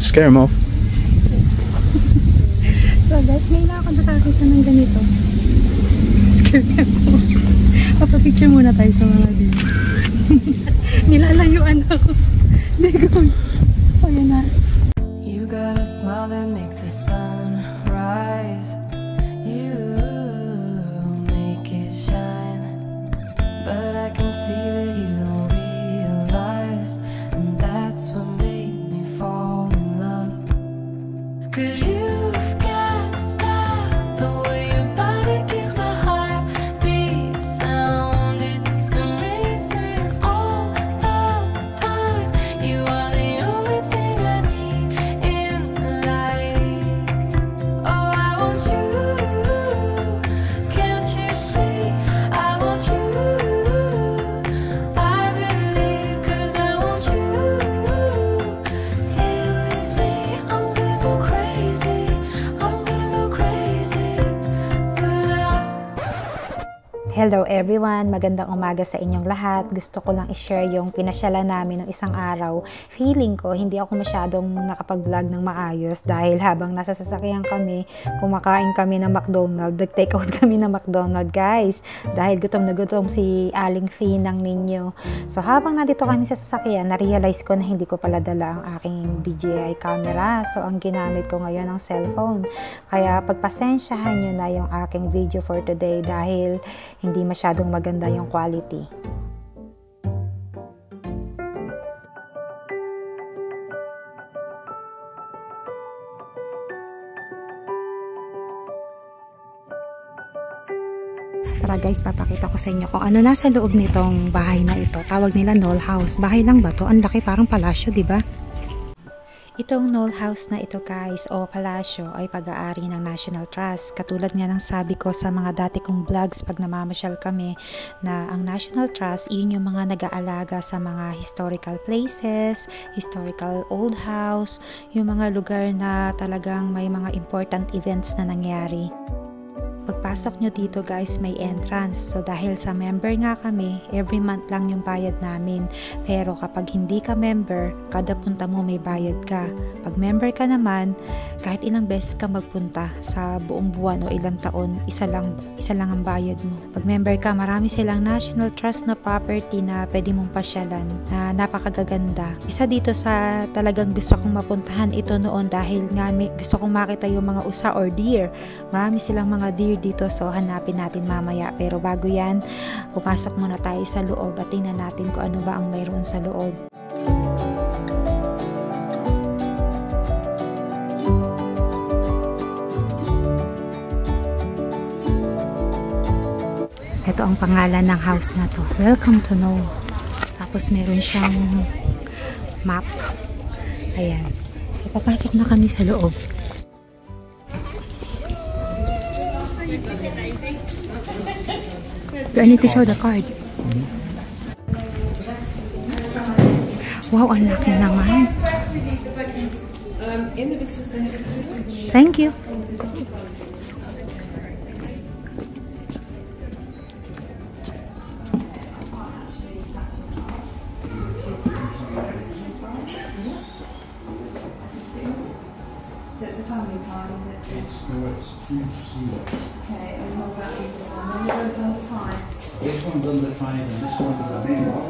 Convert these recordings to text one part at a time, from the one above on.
Scare him off. So guys, ngayon na ako nakakita ng ganito. Scare him off. Papapicture muna tayo sa mga video. Nilalayuan ako. Dego. O yan na. You got a smile that makes the sun rise. You make it shine. But I can see that you don't realize. And that's what made me fall in love. 'Cause you've got style. The way your body keeps my heart beat sound. It's amazing all the time. You are the only thing I need in life. Oh, I want you. Can't you see? I want you. I believe 'cause I want you here with me. I'm gonna go crazy. I'm gonna go crazy for love. Hello everyone! Magandang umaga sa inyong lahat. Gusto ko lang i-share yung pinasyalan namin ng isang araw. Feeling ko, hindi ako masyadong nakapag-vlog ng maayos dahil habang nasa sasakyan kami, kumakain kami ng McDonald's. Nag-take out kami ng McDonald's, guys. Dahil gutom na gutom si Aling Fee ng ninyo. So habang nandito kami sa sasakyan, na-realize ko na hindi ko pala dala ang aking DJI camera. So ang ginamit ko ngayon ang cellphone. Kaya pagpasensyahan nyo na yung aking video for today dahil hindi masyadong maganda yung quality. Tara guys, papakita ko sa inyo kung ano nasa loob nitong bahay na ito. Tawag nila Knoll House. Bahay lang ba to? Ang laki, parang palasyo, di ba? Itong Knoll House na ito guys o palasyo ay pag-aari ng National Trust. Katulad nga ng sabi ko sa mga dati kong vlogs pag namamasyal kami na ang National Trust, yun yung mga nag-aalaga sa mga historical places, historical old house, yung mga lugar na talagang may mga important events na nangyari. Pagpasok nyo dito guys, may entrance. So dahil sa member nga kami, every month lang yung bayad namin. Pero kapag hindi ka member, kada punta mo may bayad ka. Pag member ka naman, kahit ilang beses ka magpunta sa buong buwan o ilang taon, isa lang ang bayad mo. Pag member ka, marami silang National Trust na property na pwede mong pasyalan na napakagaganda. Isa dito sa talagang gusto kong mapuntahan ito noon dahil nga gusto kong makita yung mga usa or deer. Marami silang mga deer dito, so hanapin natin mamaya. Pero bago yan, pumasok muna tayo sa loob at tingnan natin kung ano ba ang mayroon sa loob. Ito ang pangalan ng house na to. Welcome to Knoll. Tapos meron siyang map. Ayan. Papasok na kami sa loob. Do I need to show the card? Wow, ang laki naman. Thank you. It's 2 seats. Okay, and what about this one? Then you go down to 5. This one's under 5 and this one's the main one.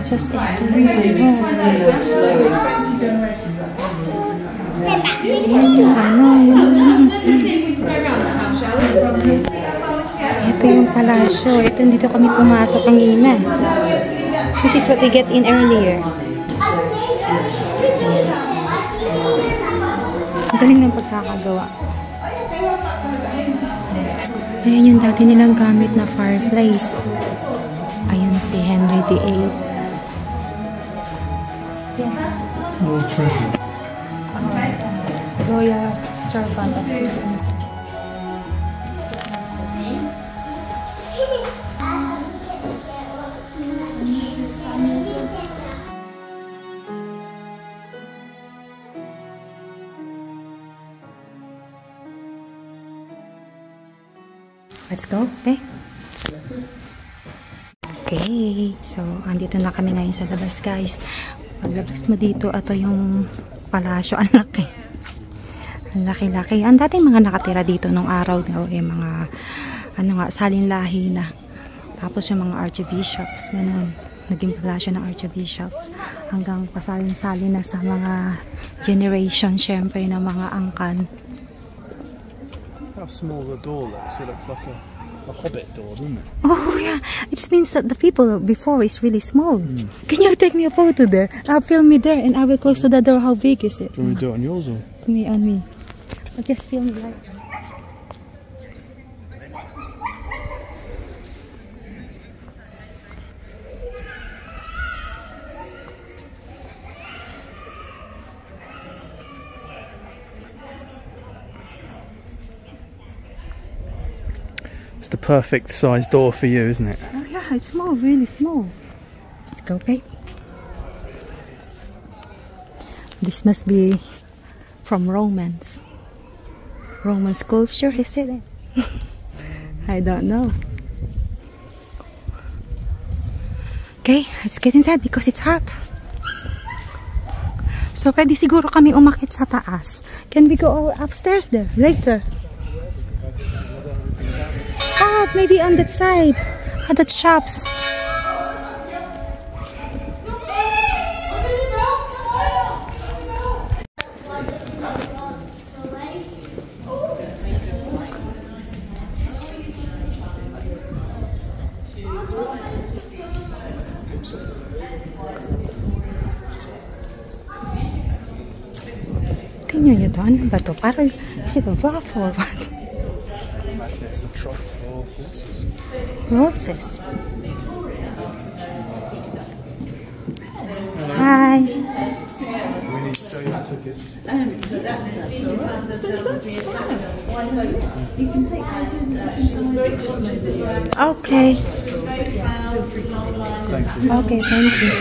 Tapos ito yung palasyo. Ito dito kami pumasok kanina. This is what we get in earlier. Ang galing ng pagkakagawa. Ayan yung dati nilang gamit na fireplace. Ayan si Henry VIII. More treasure. Royal servant of Christmas. Let's go, okay? Okay, so andito na kami ngayon sa labas, guys. Paglabas mo dito, ito yung palasyo. Ang laki. Ang laki-laki. Ang dating mga nakatira dito nung araw, mga ano nga, salinlahi na. Tapos yung mga archbishops, ganun. Naging palasyo ng archbishops. Hanggang pasalin-salin na sa mga generation, syempre, ng mga angkan. How small the door looks. It looks like a hobbit door, doesn't it? Oh yeah, it means that the people before is really small. Can you take me a photo there? I'll film me there and I will close to the door. How big is it? Do you want me to do it on yours or? Me and me. I'll just film me like. It's the perfect size door for you, isn't it? Oh yeah, it's small, really small. Let's go, babe. This must be from Romans. Roman sculpture, is it? I don't know. Okay, let's get inside because it's hot. So, pwede siguro kami umakit sa taas. Can we go upstairs there later? Oh, maybe on that side. At that shops. Tingnan nyo to. Ano ba to? Parang, is it a rough or what? It's a trough for horses. Roses. Hi. We need to show you the tickets. You can take photos and stuff. Okay. Thank you. Okay, thank you.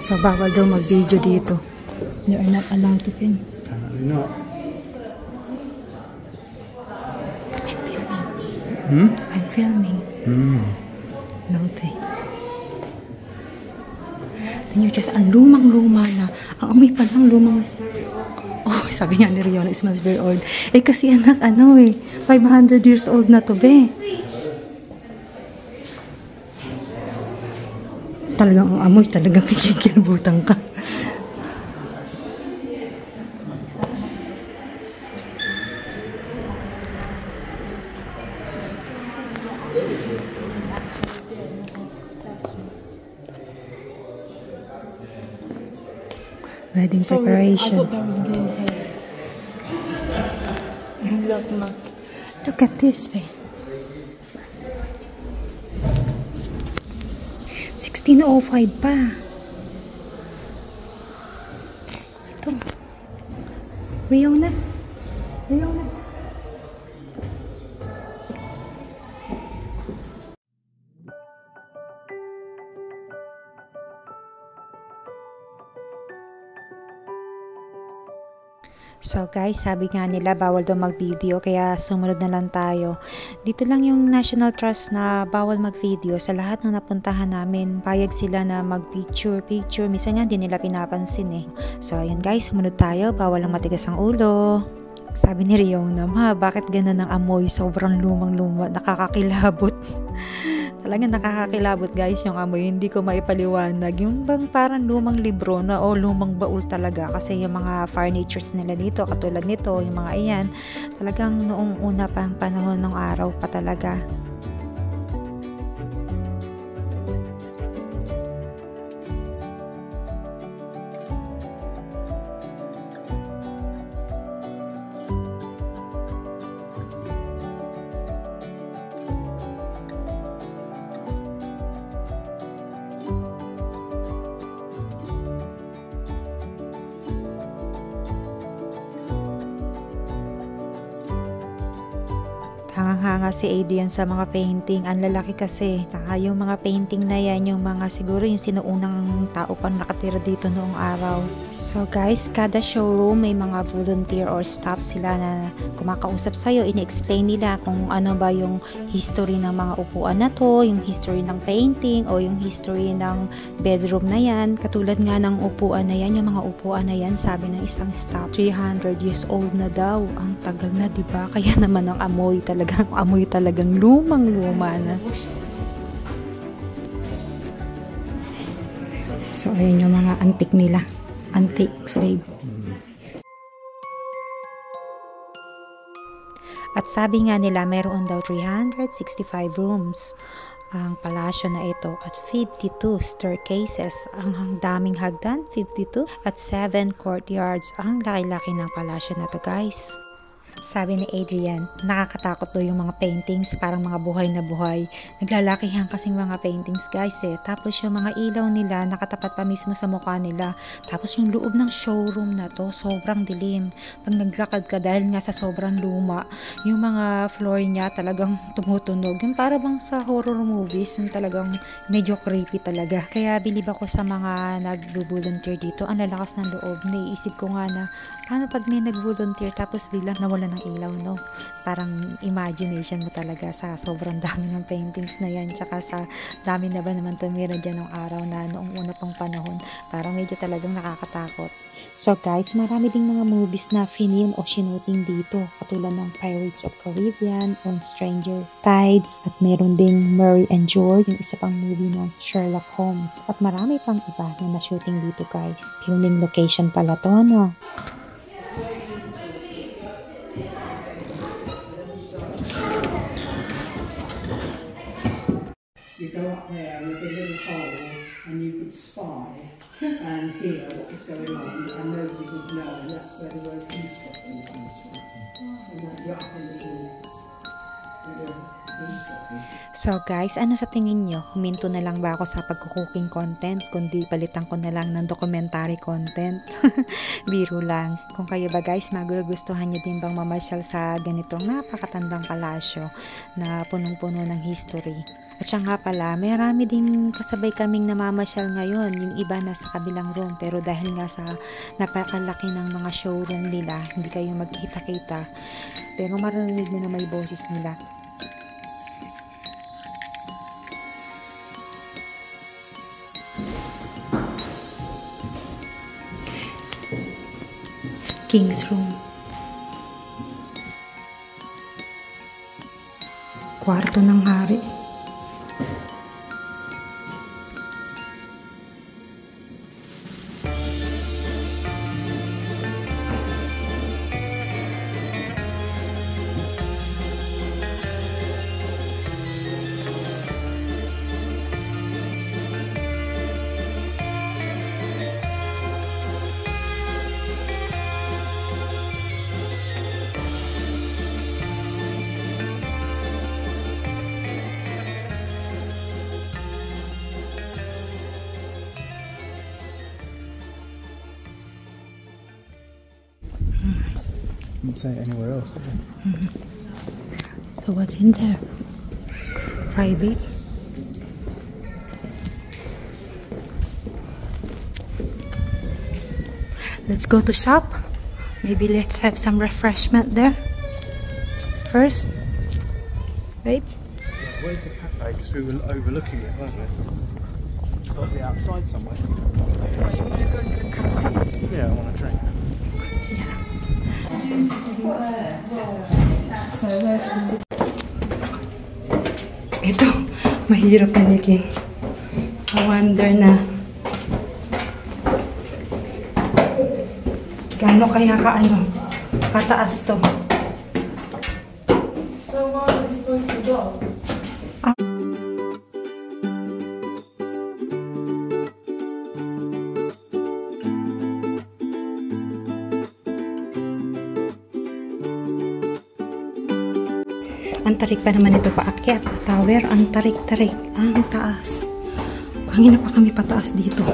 So, bawal daw mag-video dito. You are not allowed to film. Apparently not. I'm filming. Naughty. Then you just, ang lumang-luma na. Ang amoy pa lang lumang. Oh, sabi niya ni Rion, it smells very old. Eh, kasi anak, 500 years old na to, be. Talagang ang amoy, talagang kikikilbutan ka. Wedding preparation. I thought that was the hair. Look at this, babe. 1605 pa. Ito. Riona. Riona. So guys, sabi nga nila bawal daw mag-video kaya sumunod na lang tayo. Dito lang yung National Trust na bawal mag-video. Sa lahat ng napuntahan namin, payag sila na mag-picture. Minsan nga hindi nila pinapansin eh. So ayun guys, sumunod tayo. Bawal lang matigas ang ulo. Sabi ni Riona, ma, bakit ganun ang amoy? Sobrang lumang-luma, nakakakilabot. Talagang nakakakilabot guys yung amoy, hindi ko maipaliwanag. Yung bang parang lumang libro na o lumang baul talaga kasi yung mga furnitures nila dito, katulad nito, yung mga iyan, talagang noong una pang panahon ng araw pa talaga. Hangang-hanga si Adrian sa mga painting. Ang lalaki kasi. Saka yung mga painting na yan, yung mga siguro yung sinuunang tao pang nakatira dito noong araw. So guys, kada showroom may mga volunteer or staff sila na kumakausap sa'yo. Ini-explain nila kung ano ba yung history ng mga upuan na to, yung history ng painting o yung history ng bedroom na yan. Katulad nga ng upuan na yan, yung mga upuan na yan, sabi ng isang staff, 300 years old na daw. Ang tagal na, diba? Kaya naman ang amoy talagang lumang-luma na. So, ayun yung mga antique nila. Antique slave. At sabi nga nila, meron daw 365 rooms ang palasyo na ito at 52 staircases, ang daming hagdan, 52, at 7 courtyards. Ang laki-laki ng palasyo na to guys. Sabi ni Adrian, nakakatakot daw yung mga paintings, parang mga buhay na buhay. Naglalakihan kasing mga paintings guys eh. Tapos yung mga ilaw nila, nakatapat pa mismo sa mukha nila. Tapos yung loob ng showroom na to, sobrang dilim. Pag naglakad ka dahil nga sa sobrang luma, yung mga floor niya talagang tumutunog. Yung para bang sa horror movies, yung talagang medyo creepy talaga. Kaya bilib ako sa mga nag-volunteer dito. Ang lalakas ng loob. Naiisip ko nga na, paano pag may nag-volunteer tapos biglang nawala ng ilaw, no? Parang imagination mo talaga sa sobrang dami ng paintings na yan, tsaka sa dami na ba naman tumira dyan ng araw na noong una pang panahon. Parang medyo talagang nakakatakot. So guys, marami ding mga movies na film o shooting dito, katulad ng Pirates of Caribbean o Stranger Tides, at meron ding Murray and George, yung isa pang movie ng Sherlock Holmes, at marami pang iba na na-shooting dito guys. Filming location pala to, ano? You go up there with a little hole and you could spy and hear what was going on and nobody would know, and that's where the word eavesdropping comes from. So like you're up in the eaves, you're eavesdropping. So guys, ano sa tingin nyo? Huminto na lang ba ako sa pagkukuking content, kundi palitan ko na lang ng documentary content? Biro lang. Kung kayo ba guys, magugustuhan nyo din bang mamasyal sa ganitong napakatandang palasyo na punong-puno ng history? At siya nga pala, may marami din kasabay kaming namamasyal ngayon. Yung iba nasa kabilang room. Pero dahil nga sa napakalaki ng mga showroom nila, hindi kayo magkita-kita. Pero marinig mo na may boses nila. King's Room. Kwarto ng hari. Didn't say anywhere else, did they? So what's in there? Private. Let's go to shop. Maybe let's have some refreshment there first. Right? Where's the cafe? Because we were overlooking it, weren't we? It's got to be outside somewhere. Right, you want to go to the cafe? Yeah, I want a drink. Yeah. So where's the Ito, mahirap panikin. I wonder na gaano kaya kataas to. So where are we supposed to go? Ang tarik pa naman ito paakyat. Tower, ang tarik-tarik. Ang taas. Hangin na pa kami pataas dito.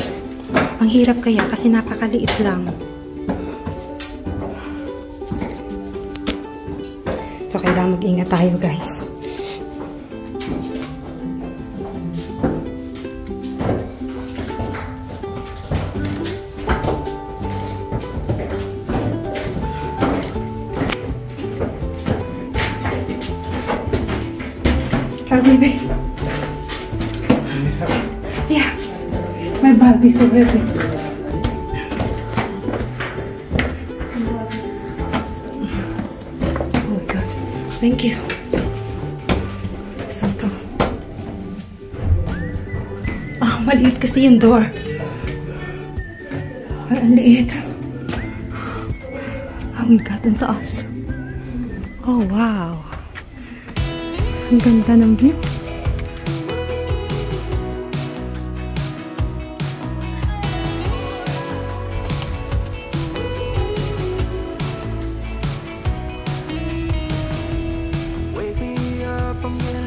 Ang hirap kaya kasi napakaliit lang. So kailangan mag-ingat tayo, guys. Help me, babe. Yeah, my bag is so heavy. Oh my God, thank you. So to. Maliit kasi yung door. Ay, ang liit. Oh my God, ang taas. Oh wow. Ang ganda ng view.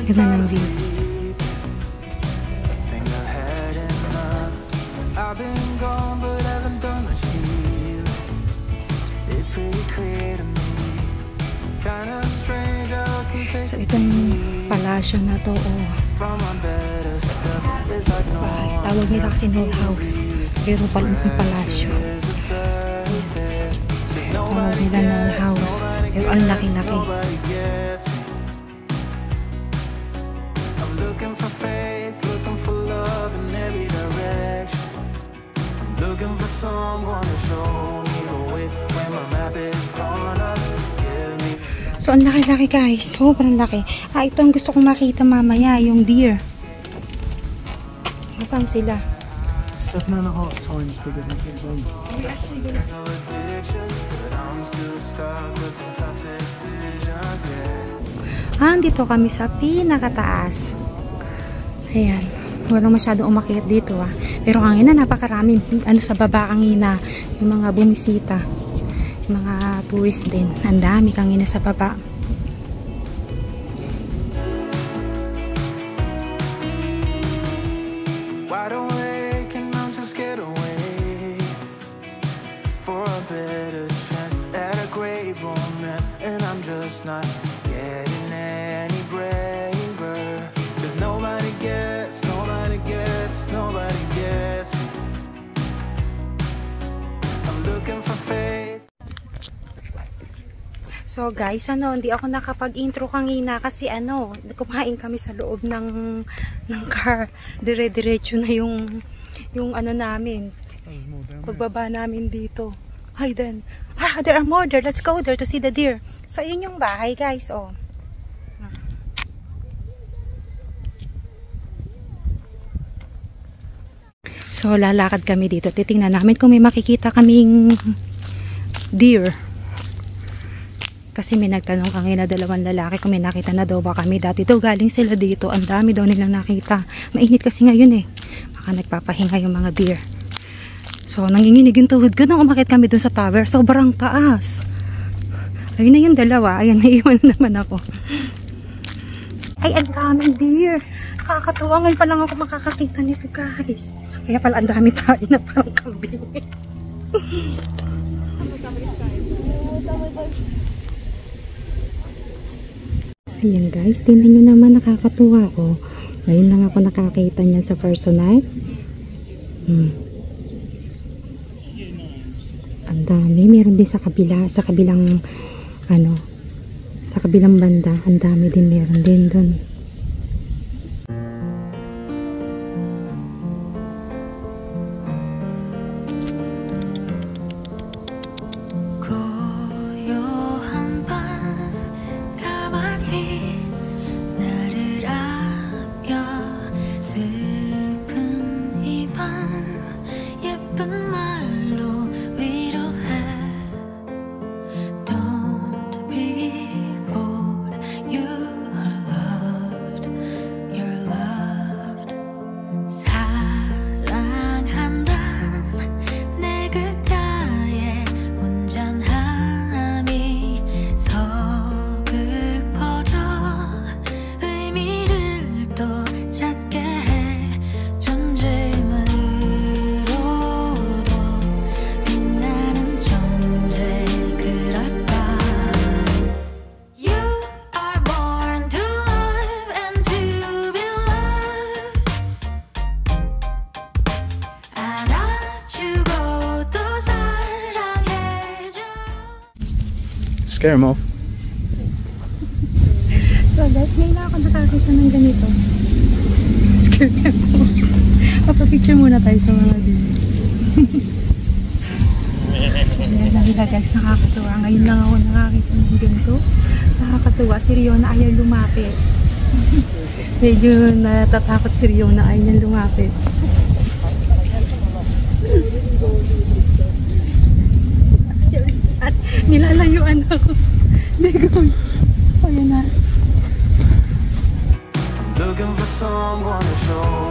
Ganda ng view. So itong palasyo na to, bahay. Tawag nila kasi Knoll House, pero palang palasyo. Tawag nila Knoll House, pero ang laki-laki. So, ang laki-laki guys. Sobrang laki. Ito ang gusto kong makita mamaya. Yung deer. Nasaan sila? 7.5 times bigger than King Kong. Andito kami sa pinakataas. Ayan. Walang masyadong umakyat dito Pero kanina napakarami. Sa baba kanina. Yung mga bumisita. Mga tourist din. Ang dami kanina sa baba. So guys, hindi ako nakapag-intro kanina kasi kumain kami sa loob ng car. Dire-diretso na yung namin. Pagbaba namin dito. Hi then. There are more there. Let's go there to see the deer. So yun yung bahay guys, So lalakad kami dito. Titingnan namin kung may makikita kaming deer. Kasi may nagtanong kanina dalawang lalaki kung may nakita na daw ba kami. Dati daw galing sila dito. Ang dami daw nilang nakita. Mainit kasi ngayon Baka nagpapahinga yung mga deer. So nanginginig yung tuhod ko nung umakit kami dun sa tower. Sobrang taas. Ayun na yung dalawa. Ayun, naiwan naman ako. Ay, ang daming deer. Nakakatuwa. Ngayon pa lang ako makakakita nito guys. Kaya pala ang dami tayo na parang kambing. Ayan guys, tingnan nyo naman, nakakatuwa Ngayon lang ako nakakita niyan sa personal. Ang dami, meron din sa kabilang sa kabilang banda, ang dami din meron din doon. Don't be fooled, you are loved. Scare them off. So guys, ngayon na ako nakakita ng ganito. Scare them off. Papapicture muna tayo sa mga video. Ayan lang nila guys, nakakatuwa. Ngayon lang ako nakakita ng ganito. Nakakatuwa. Si Riona ayaw lumapit. Medyo natatakot si Riona, ayaw niya lumapit. At nilalayuan ako. Degoy. Ayan na. Looking for someone to show